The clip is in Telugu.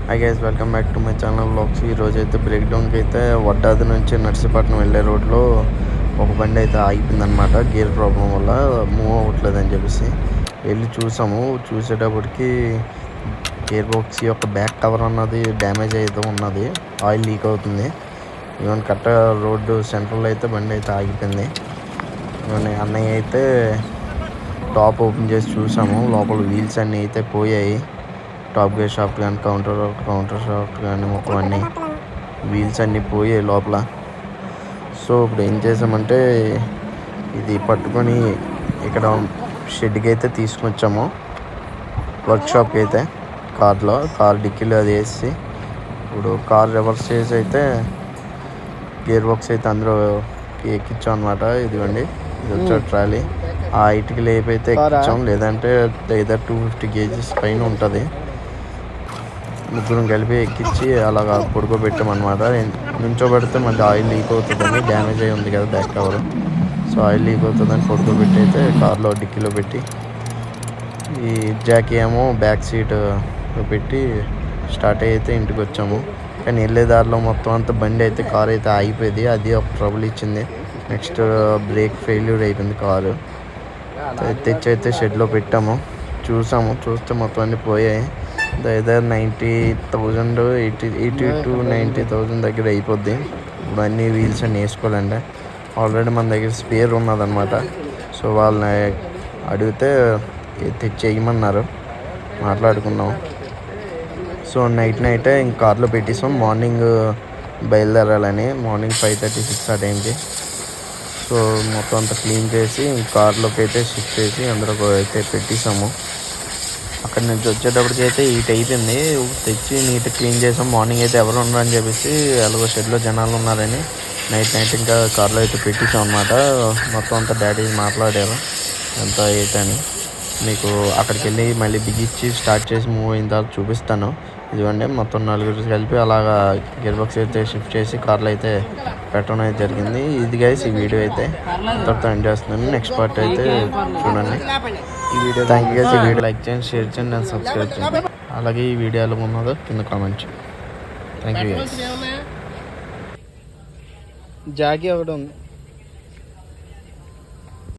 Hi guys, welcome back to my channel vlogs. ఈరోజు అయితే బ్రేక్ డౌన్కి అయితే వడ్డాది నుంచి నర్సీపట్నం వెళ్ళే రోడ్లో ఒక బండి అయితే ఆగిపోయిందనమాట. గేర్ ప్రాబ్లం వల్ల మూవ్ అవ్వట్లేదని చెప్పేసి వెళ్ళి చూసాము. చూసేటప్పటికి గేర్ బాక్స్ యొక్క బ్యాక్ కవర్ అన్నది డ్యామేజ్ అయితే ఉన్నది, ఆయిల్ లీక్ అవుతుంది. ఈవెన్ కట్ట రోడ్డు సెంటర్లో అయితే బండి అయితే ఆగిపోయింది. ఈవెన్ అన్నయ్య అయితే టాప్ ఓపెన్ చేసి చూసాము, లోపల వీల్స్ అన్నీ అయితే పోయాయి. టాప్ గేర్ షాఫ్ట్ కానీ కౌంటర్ షాఫ్ట్ కానీ మొత్తం అన్నీ వీల్స్ అన్నీ పోయాయి లోపల. సో ఇప్పుడు ఏం చేసామంటే ఇది పట్టుకొని ఇక్కడ షెడ్కి అయితే తీసుకొచ్చాము, వర్క్షాప్కి అయితే. కార్ డిక్కీలో అది వేసి ఇప్పుడు కార్ రివర్స్ చేసి అయితే గేర్ బాక్స్ అయితే అందులో ఎక్కించాం అనమాట. ఇదిగోండి, ఇది వచ్చే ట్రాలీ. ఆ హైట్కి లేపి అయితే ఎక్కించాం, లేదంటే ఏదో 250 kgs పైన ఉంటుంది. ముగ్గురం కలిపి ఎక్కించి అలాగా పడుకోబెట్టామన్నమాట. నుంచోబెడితే మళ్ళీ ఆయిల్ లీక్ అవుతుందని, డ్యామేజ్ అయి ఉంది కదా back cover. So oil leak అవుతుందని పడుకోబెట్టి అయితే కార్లో డిక్కీలో పెట్టి, ఈ జాకీ ఏమో బ్యాక్ సీట్ పెట్టి స్టార్ట్ అయితే ఇంటికి వచ్చాము. కానీ వెళ్ళే దారిలో మొత్తం అంతా బండి అయితే కార్ అయితే ఆగిపోయింది. అది ఒక ట్రబుల్ ఇచ్చింది. నెక్స్ట్ బ్రేక్ ఫెయిల్యూర్ అయిపోయింది కారు. తెచ్చి అయితే షెడ్లో పెట్టాము. చూస్తే మొత్తం అన్నీ పోయాయి. దగ్గర 90,000 80 to 90,000 దగ్గర అయిపోద్ది. ఇప్పుడు అన్ని వీల్స్ అన్నీ వేసుకోవాలంటే ఆల్రెడీ మన దగ్గర స్పేర్ ఉన్నదన్నమాట. సో వాళ్ళని అడిగితే తెచ్చేయమన్నారు, మాట్లాడుకున్నాం. సో నైటే ఇంక కార్లో పెట్టేసాం. మార్నింగ్ బయలుదేరాలని, మార్నింగ్ 5:36 ఆ టైంకి. సో మొత్తం అంతా క్లీన్ చేసి కార్లోకి అయితే షిఫ్ట్ చేసి అందులో అయితే పెట్టేసాము. అక్కడి నుంచి వచ్చేటప్పటికి అయితే 8 అయిపోయింది. తెచ్చి నీట్గా క్లీన్ చేసాం. మార్నింగ్ అయితే ఎవరు ఉన్నారని చెప్పేసి ఎలాగో షెడ్లో జనాలు ఉన్నారని నైట్ ఇంకా కార్లో అయితే పెట్టేసాం అనమాట. మొత్తం అంతా డాడీ మాట్లాడారు ఎంత అయితే అని. మీకు అక్కడికి వెళ్ళి మళ్ళీ బిగించి స్టార్ట్ చేసి మూవ్ అయిన తర్వాత చూపిస్తాను. ఇదిగోండి, మొత్తం 4 కలిపి అలాగా గేర్ బాక్స్ అయితే షిఫ్ట్ చేసి కార్లో అయితే పెట్టడం అయితే జరిగింది. ఇది గైస్ ఈ వీడియో అయితే అంతటితో ఎండ్ చేస్తున్నాను. నెక్స్ట్ పార్ట్ అయితే చూడండి. ఈ వీడియో థ్యాంక్ యూ గైస్. ఈ వీడియో లైక్ చేయండి, షేర్ చేయండి అండ్ సబ్స్క్రైబ్ చేయండి. అలాగే ఈ వీడియో ఎలా ఉన్నదో కింద కామెంట్ చేయండి. Thank you guys. జాకీ ఒకటి ఉంది.